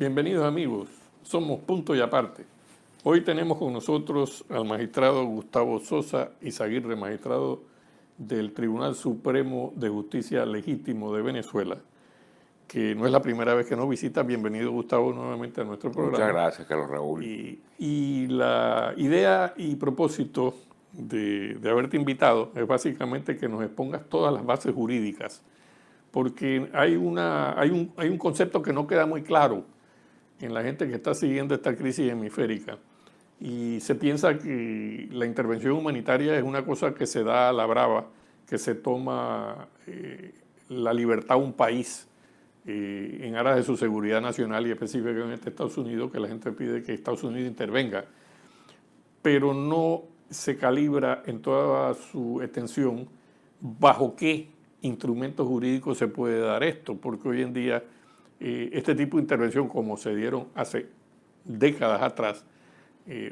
Bienvenidos amigos, somos Punto y Aparte. Hoy tenemos con nosotros al magistrado Gustavo Sosa Izaguirre, magistrado del Tribunal Supremo de Justicia Legítimo de Venezuela, que no es la primera vez que nos visita. Bienvenido Gustavo nuevamente a nuestro programa. Muchas gracias, Carlos Raúl. Y la idea y propósito de haberte invitado es básicamente que nos expongas todas las bases jurídicas, porque hay un concepto que no queda muy claro en la gente que está siguiendo esta crisis hemisférica. Y se piensa que la intervención humanitaria es una cosa que se da a la brava, que se toma la libertad a un país en aras de su seguridad nacional y específicamente Estados Unidos, que la gente pide que Estados Unidos intervenga, pero no se calibra en toda su extensión bajo qué instrumentos jurídicos se puede dar esto, porque hoy en día este tipo de intervención, como se dieron hace décadas atrás,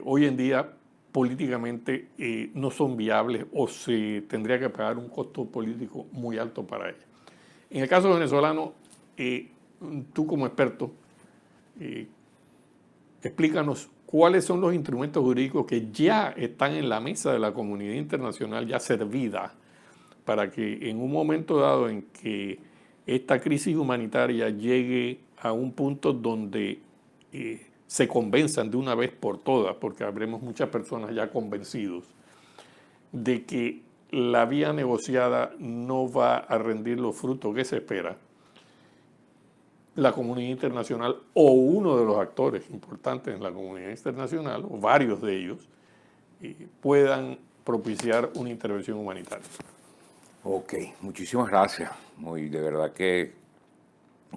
hoy en día políticamente no son viables o se tendría que pagar un costo político muy alto para ellas. En el caso venezolano, tú como experto, explícanos cuáles son los instrumentos jurídicos que ya están en la mesa de la comunidad internacional, ya servida, para que en un momento dado en que esta crisis humanitaria llegue a un punto donde se convenzan de una vez por todas, porque habremos muchas personas ya convencidos de que la vía negociada no va a rendir los frutos que se espera, la comunidad internacional o uno de los actores importantes en la comunidad internacional, o varios de ellos, puedan propiciar una intervención humanitaria. Ok, muchísimas gracias. De verdad que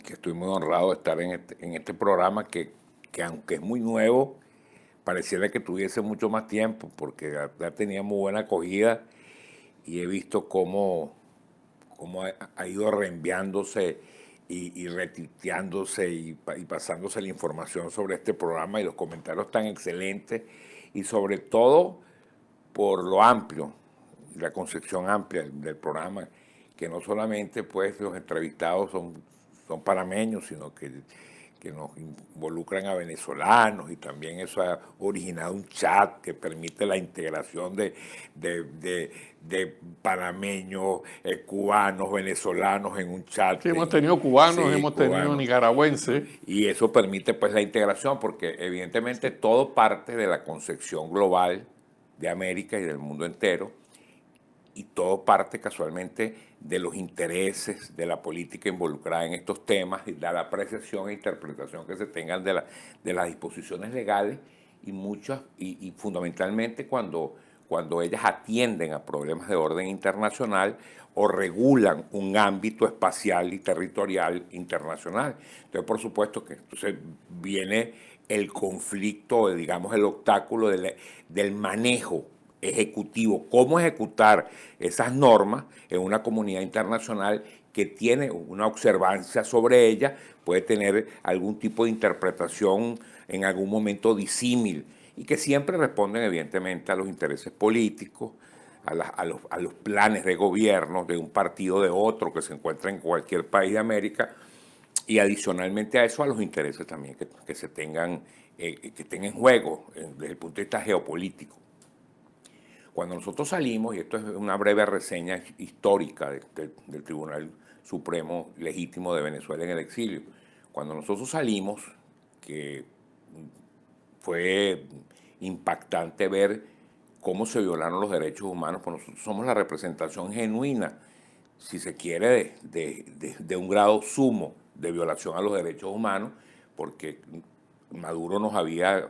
estoy muy honrado de estar en este programa que aunque es muy nuevo, pareciera que tuviese mucho más tiempo porque ya tenía muy buena acogida y he visto cómo ha ido reenviándose y retuiteándose y pasándose la información sobre este programa y los comentarios tan excelentes y sobre todo por lo amplio, la concepción amplia del programa, que no solamente pues los entrevistados son panameños, sino que nos involucran a venezolanos y también eso ha originado un chat que permite la integración de panameños, cubanos, venezolanos en un chat. Sí, hemos tenido cubanos, Sí, hemos tenido nicaragüenses. Y eso permite pues la integración porque evidentemente todo parte de la concepción global de América y del mundo entero y todo parte casualmente de los intereses de la política involucrada en estos temas y de la apreciación e interpretación que se tengan de las disposiciones legales y fundamentalmente cuando ellas atienden a problemas de orden internacional o regulan un ámbito espacial y territorial internacional. Entonces, por supuesto que entonces viene el conflicto, digamos, el obstáculo del manejo ejecutivo, cómo ejecutar esas normas en una comunidad internacional que tiene una observancia sobre ella, puede tener algún tipo de interpretación en algún momento disímil y que siempre responden evidentemente a los intereses políticos, a los planes de gobierno de un partido o de otro que se encuentra en cualquier país de América y adicionalmente a eso a los intereses también que se tengan, que estén en juego desde el punto de vista geopolítico. Cuando nosotros salimos, y esto es una breve reseña histórica del Tribunal Supremo Legítimo de Venezuela en el exilio, cuando nosotros salimos, que fue impactante ver cómo se violaron los derechos humanos, pues nosotros somos la representación genuina, si se quiere, de un grado sumo de violación a los derechos humanos, porque Maduro nos había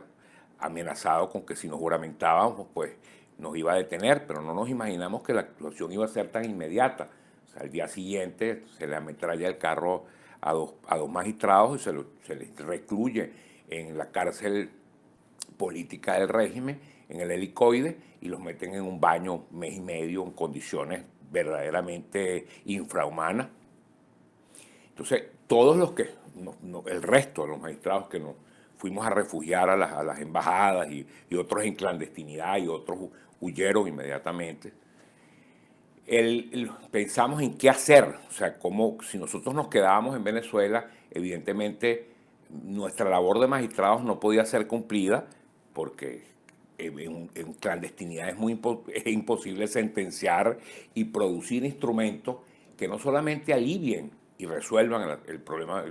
amenazado con que si nos juramentábamos, pues nos iba a detener, pero no nos imaginamos que la actuación iba a ser tan inmediata. O sea, al día siguiente se le ametralla el carro a dos magistrados y se les recluye en la cárcel política del régimen, en el helicoide, y los meten en un baño mes y medio en condiciones verdaderamente infrahumanas. Entonces, todos los que, el resto de los magistrados que nos fuimos a refugiar a las embajadas y otros en clandestinidad y otros huyeron inmediatamente, pensamos en qué hacer. O sea, si nosotros nos quedábamos en Venezuela, evidentemente nuestra labor de magistrados no podía ser cumplida porque en clandestinidad es imposible sentenciar y producir instrumentos que no solamente alivien y resuelvan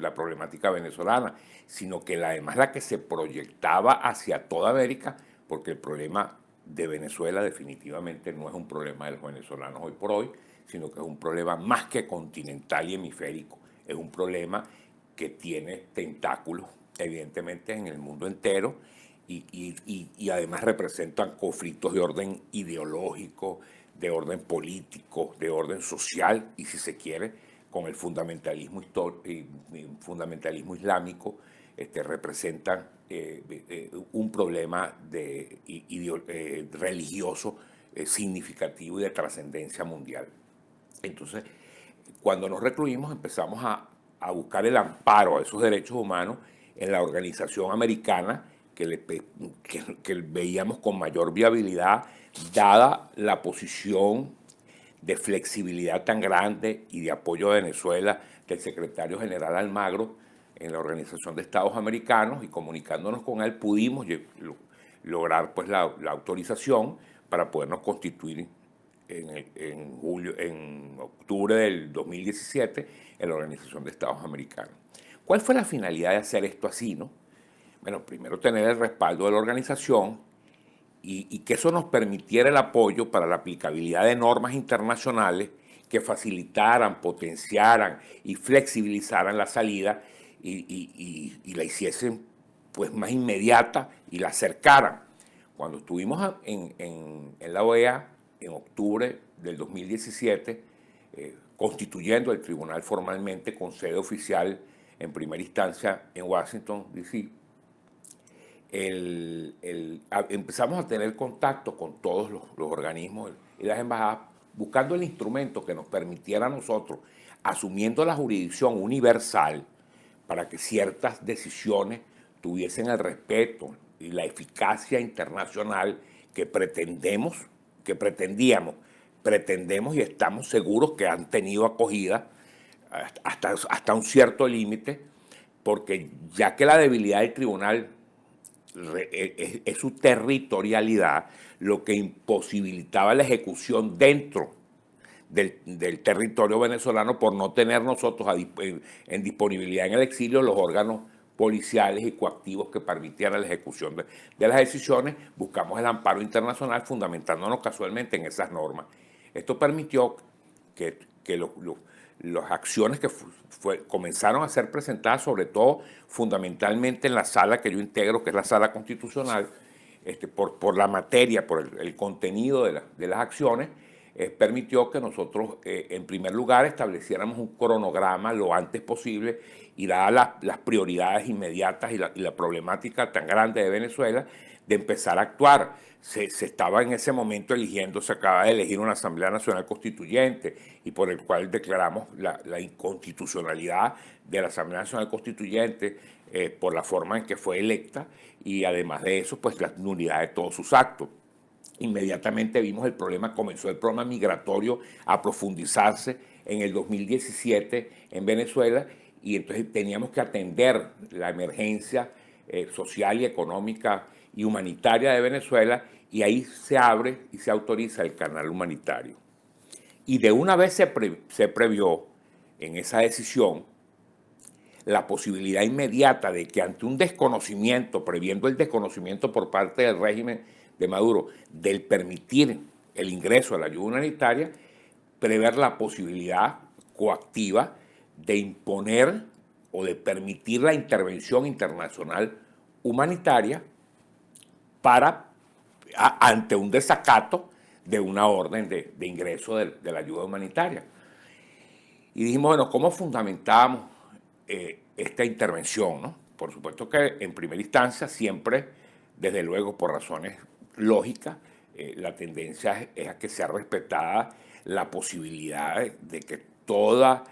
la problemática venezolana, sino que además la que se proyectaba hacia toda América, porque el problema de Venezuela definitivamente no es un problema de los venezolanos hoy por hoy, sino que es un problema más que continental y hemisférico. Es un problema que tiene tentáculos, evidentemente, en el mundo entero y además representan conflictos de orden ideológico, de orden político, de orden social y, si se quiere, con el fundamentalismo islámico, representan un problema religioso significativo y de trascendencia mundial. Entonces, cuando nos recluimos empezamos a buscar el amparo a esos derechos humanos en la organización americana que veíamos con mayor viabilidad, dada la posición de flexibilidad tan grande y de apoyo a Venezuela del secretario general Almagro en la Organización de Estados Americanos, y comunicándonos con él pudimos lograr pues la autorización para podernos constituir en octubre del 2017 en la Organización de Estados Americanos. ¿Cuál fue la finalidad de hacer esto así, no? Bueno, primero tener el respaldo de la organización y que eso nos permitiera el apoyo para la aplicabilidad de normas internacionales que facilitaran, potenciaran y flexibilizaran la salida y la hiciesen pues más inmediata y la acercaran. Cuando estuvimos en la OEA en octubre del 2017, constituyendo el tribunal formalmente con sede oficial en primera instancia en Washington, D.C., empezamos a tener contacto con todos los organismos y las embajadas, buscando el instrumento que nos permitiera a nosotros, asumiendo la jurisdicción universal, para que ciertas decisiones tuviesen el respeto y la eficacia internacional que pretendemos y estamos seguros que han tenido acogida hasta un cierto límite, porque ya que la debilidad del tribunal es su territorialidad, lo que imposibilitaba la ejecución dentro del territorio venezolano por no tener nosotros en disponibilidad en el exilio los órganos policiales y coactivos que permitieran la ejecución de las decisiones. Buscamos el amparo internacional fundamentándonos casualmente en esas normas. Esto permitió que las acciones que comenzaron a ser presentadas, sobre todo fundamentalmente en la sala que yo integro, que es la sala constitucional, por la materia, por el contenido de las acciones, permitió que nosotros, en primer lugar, estableciéramos un cronograma lo antes posible y dadas las prioridades inmediatas y la problemática tan grande de Venezuela, de empezar a actuar. Se estaba en ese momento se acaba de elegir una Asamblea Nacional Constituyente y por el cual declaramos la inconstitucionalidad de la Asamblea Nacional Constituyente por la forma en que fue electa y además de eso, pues la nulidad de todos sus actos. Inmediatamente comenzó el problema migratorio a profundizarse en el 2017 en Venezuela y entonces teníamos que atender la emergencia social y económica y humanitaria de Venezuela, y ahí se abre y se autoriza el canal humanitario. Y de una vez se previó en esa decisión la posibilidad inmediata de que ante un desconocimiento, previendo el desconocimiento por parte del régimen de Maduro, del permitir el ingreso a la ayuda humanitaria, prever la posibilidad coactiva de imponer o de permitir la intervención internacional humanitaria ante un desacato de una orden de ingreso de la ayuda humanitaria. Y dijimos, bueno, ¿cómo fundamentábamos esta intervención, ¿no? Por supuesto que en primera instancia siempre, desde luego por razones lógicas, la tendencia es a que sea respetada la posibilidad de que toda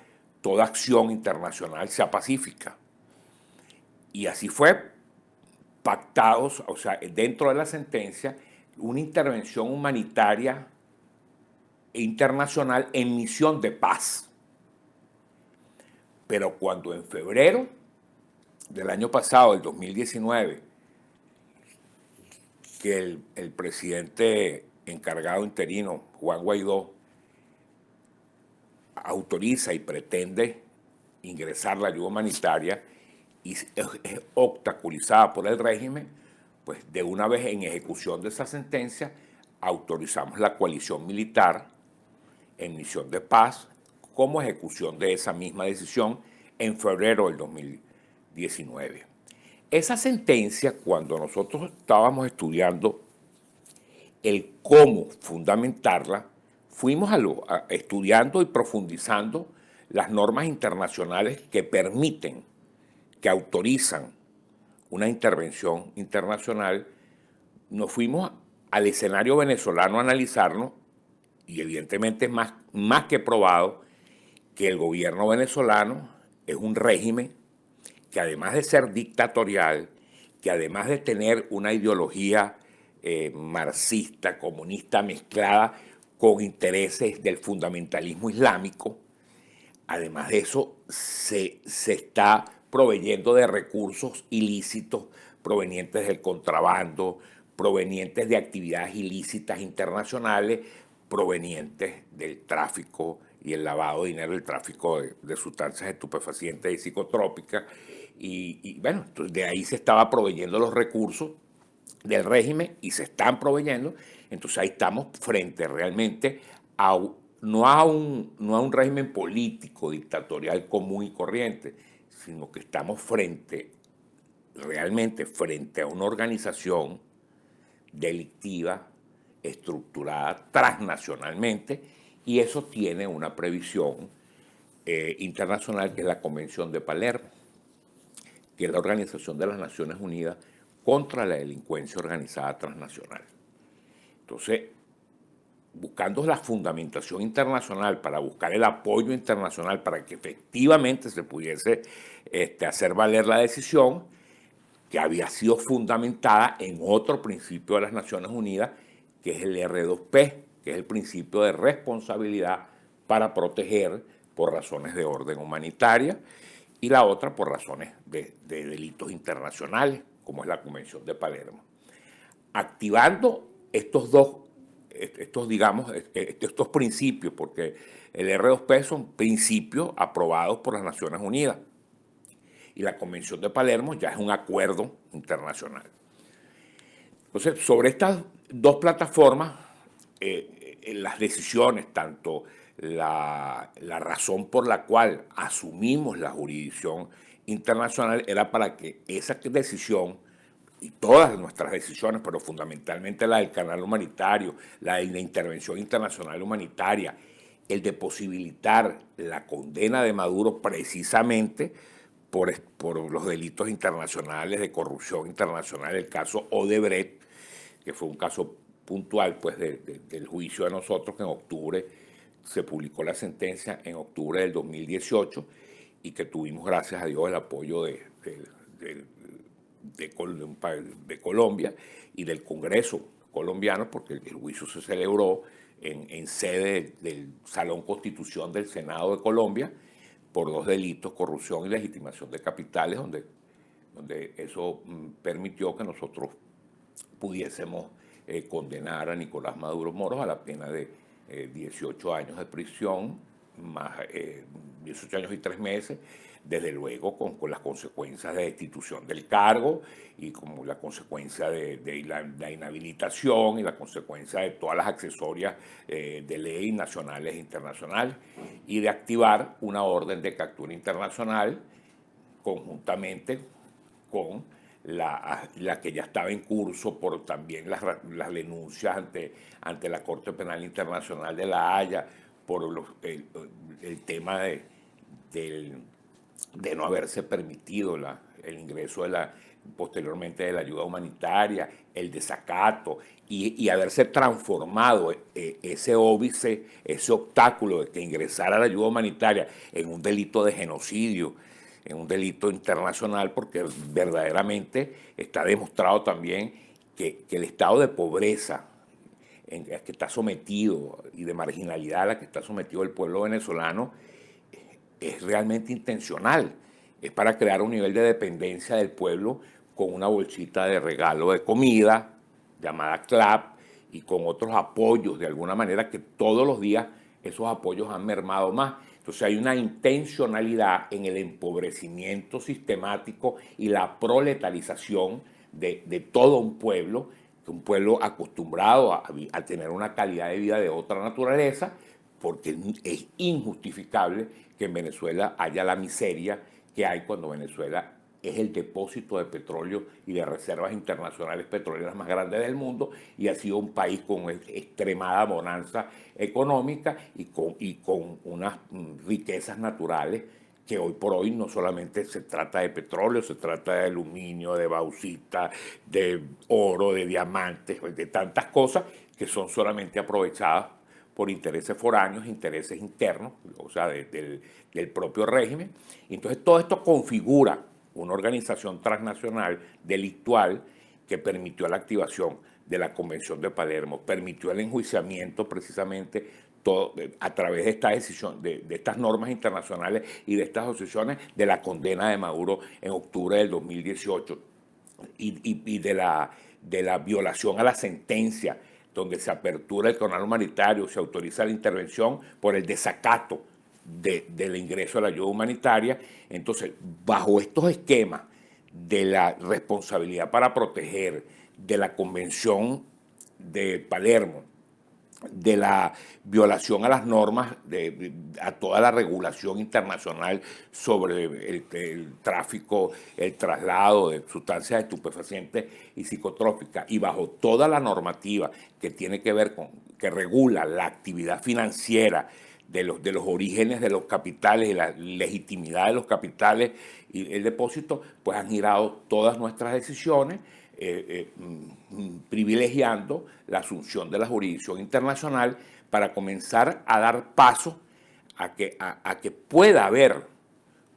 acción internacional sea pacífica. Y así fue pactados, o sea, dentro de la sentencia, una intervención humanitaria internacional en misión de paz. Pero cuando en febrero del año pasado, el 2019, que el presidente encargado interino, Juan Guaidó, autoriza y pretende ingresar la ayuda humanitaria y es obstaculizada por el régimen, pues de una vez en ejecución de esa sentencia autorizamos la coalición militar en misión de paz como ejecución de esa misma decisión en febrero del 2019. Esa sentencia, cuando nosotros estábamos estudiando el cómo fundamentarla, fuimos estudiando y profundizando las normas internacionales que permiten, que autorizan una intervención internacional. Nos fuimos al escenario venezolano a analizarnos y evidentemente es más que probado que el gobierno venezolano es un régimen que además de ser dictatorial, que además de tener una ideología marxista, comunista mezclada con intereses del fundamentalismo islámico, además de eso se está proveyendo de recursos ilícitos provenientes del contrabando, provenientes de actividades ilícitas internacionales, provenientes del tráfico y el lavado de dinero, el tráfico de sustancias estupefacientes y psicotrópicas. Y bueno, de ahí se estaba proveyendo los recursos del régimen y se están proveyendo. Entonces ahí estamos frente realmente no a un régimen político dictatorial común y corriente, sino que estamos realmente frente a una organización delictiva, estructurada transnacionalmente, y eso tiene una previsión internacional que es la Convención de Palermo, que es la Organización de las Naciones Unidas contra la delincuencia organizada transnacional. Entonces, buscando la fundamentación internacional para buscar el apoyo internacional para que efectivamente se pudiese hacer valer la decisión, que había sido fundamentada en otro principio de las Naciones Unidas, que es el R2P, que es el principio de responsabilidad para proteger por razones de orden humanitaria, y la otra por razones de delitos internacionales, como es la Convención de Palermo. Activando estos principios, porque el R2P son principios aprobados por las Naciones Unidas y la Convención de Palermo ya es un acuerdo internacional. Entonces, sobre estas dos plataformas, las decisiones, tanto la razón por la cual asumimos la jurisdicción internacional era para que esa decisión y todas nuestras decisiones, pero fundamentalmente la del canal humanitario, la de la intervención internacional humanitaria, el de posibilitar la condena de Maduro precisamente por los delitos internacionales de corrupción internacional, el caso Odebrecht, que fue un caso puntual pues, del juicio de nosotros, que en octubre se publicó la sentencia, en octubre del 2018, y que tuvimos, gracias a Dios, el apoyo de Colombia y del Congreso colombiano, porque el juicio se celebró en sede del Salón Constitución del Senado de Colombia por dos delitos, corrupción y legitimación de capitales, donde eso permitió que nosotros pudiésemos condenar a Nicolás Maduro Moros a la pena de 18 años de prisión, más 18 años y 3 meses, desde luego con las consecuencias de destitución del cargo y como la consecuencia de la inhabilitación y la consecuencia de todas las accesorias de ley nacionales e internacionales, y de activar una orden de captura internacional conjuntamente con la que ya estaba en curso por también las denuncias ante la Corte Penal Internacional de La Haya por el tema de no haberse permitido el ingreso posteriormente de la ayuda humanitaria, el desacato y haberse transformado ese óbice, ese obstáculo de que ingresara la ayuda humanitaria en un delito de genocidio, en un delito internacional, porque verdaderamente está demostrado también que el estado de pobreza en que está sometido y de marginalidad a la que está sometido el pueblo venezolano es realmente intencional. es para crear un nivel de dependencia del pueblo con una bolsita de regalo de comida llamada CLAP y con otros apoyos de alguna manera que todos los días esos apoyos han mermado más. Entonces hay una intencionalidad en el empobrecimiento sistemático y la proletarización de todo un pueblo acostumbrado a tener una calidad de vida de otra naturaleza, porque es injustificable que en Venezuela haya la miseria que hay cuando Venezuela es el depósito de petróleo y de reservas internacionales petroleras más grandes del mundo y ha sido un país con extremada bonanza económica y con unas riquezas naturales que hoy por hoy no solamente se trata de petróleo, se trata de aluminio, de bauxita, de oro, de diamantes, de tantas cosas que son solamente aprovechadas por intereses foráneos, intereses internos, o sea, del propio régimen. Entonces todo esto configura una organización transnacional delictual que permitió la activación de la Convención de Palermo, permitió el enjuiciamiento precisamente todo, a través de esta decisión, de estas normas internacionales y de estas asociaciones, de la condena de Maduro en octubre del 2018 y de la violación a la sentencia, donde se apertura el canal humanitario, se autoriza la intervención por el desacato del ingreso a la ayuda humanitaria. Entonces, bajo estos esquemas de la responsabilidad para proteger, de la Convención de Palermo, de la violación a las normas, a toda la regulación internacional sobre el tráfico, el traslado de sustancias estupefacientes y psicotrópicas, y bajo toda la normativa que tiene que ver con, que regula la actividad financiera de los orígenes de los capitales y la legitimidad de los capitales y el depósito, pues han girado todas nuestras decisiones, privilegiando la asunción de la jurisdicción internacional para comenzar a dar paso a que pueda haber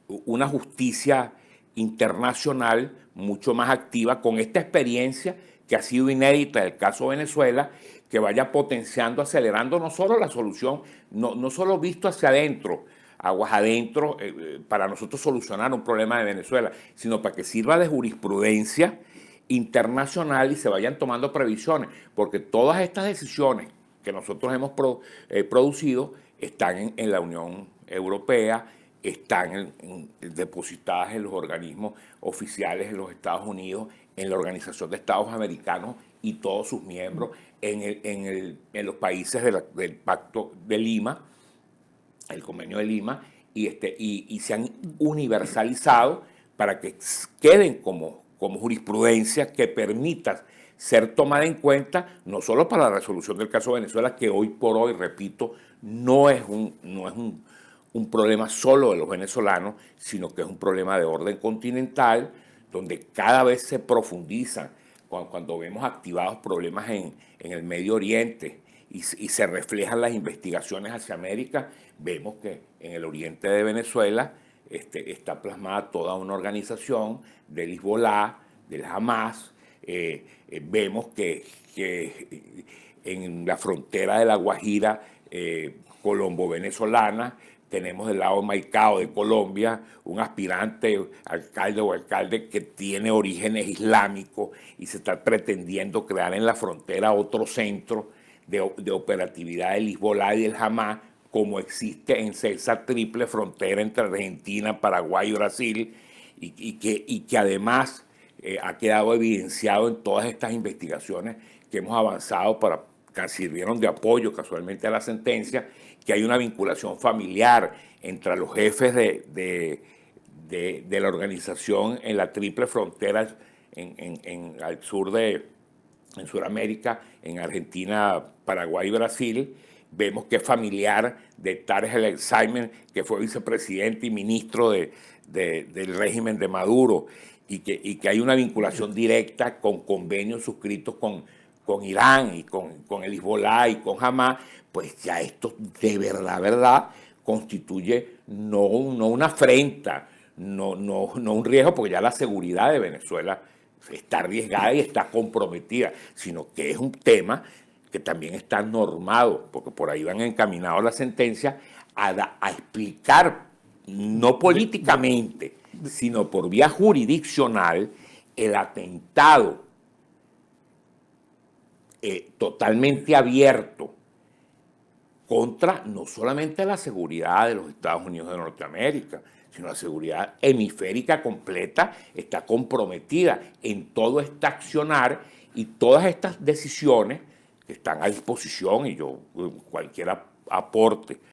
una justicia internacional mucho más activa con esta experiencia que ha sido inédita en el caso de Venezuela, que vaya potenciando, acelerando no solo la solución, no solo visto hacia adentro, aguas adentro, para nosotros solucionar un problema de Venezuela, sino para que sirva de jurisprudencia internacional y se vayan tomando previsiones, porque todas estas decisiones que nosotros hemos producido están en la Unión Europea, están depositadas en los organismos oficiales de los Estados Unidos, en la Organización de Estados Americanos y todos sus miembros, en los países del Pacto de Lima, el Convenio de Lima, y se han universalizado para que queden como jurisprudencia que permita ser tomada en cuenta no solo para la resolución del caso de Venezuela, que hoy por hoy, repito, no es un problema solo de los venezolanos, sino que es un problema de orden continental, donde cada vez se profundizan, cuando vemos activados problemas en el Medio Oriente y se reflejan las investigaciones hacia América, vemos que en el oriente de Venezuela está plasmada toda una organización del Hezbolá, del Hamas. Vemos que en la frontera de La Guajira colombo-venezolana tenemos del lado de Maicao de Colombia un aspirante alcalde que tiene orígenes islámicos y se está pretendiendo crear en la frontera otro centro de operatividad del Hezbolá y del Hamas, como existe en esa triple frontera entre Argentina, Paraguay y Brasil, y que además ha quedado evidenciado en todas estas investigaciones que hemos avanzado que sirvieron de apoyo casualmente a la sentencia, que hay una vinculación familiar entre los jefes de la organización en la triple frontera al sur en Sudamérica, en Argentina, Paraguay y Brasil. Vemos que es familiar de Tarek El Alzheimer, que fue vicepresidente y ministro del régimen de Maduro, y que hay una vinculación directa con convenios suscritos con Irán y con el Hezbolá y con Hamas. Pues ya esto de verdad constituye no una afrenta, no un riesgo, porque ya la seguridad de Venezuela está arriesgada y está comprometida, sino que es un tema que también está normado, porque por ahí van encaminados la sentencia a explicar, no políticamente, sino por vía jurisdiccional, el atentado totalmente abierto contra no solamente la seguridad de los Estados Unidos de Norteamérica, sino la seguridad hemisférica completa está comprometida en todo este accionar y todas estas decisiones que están a disposición, y yo cualquier aporte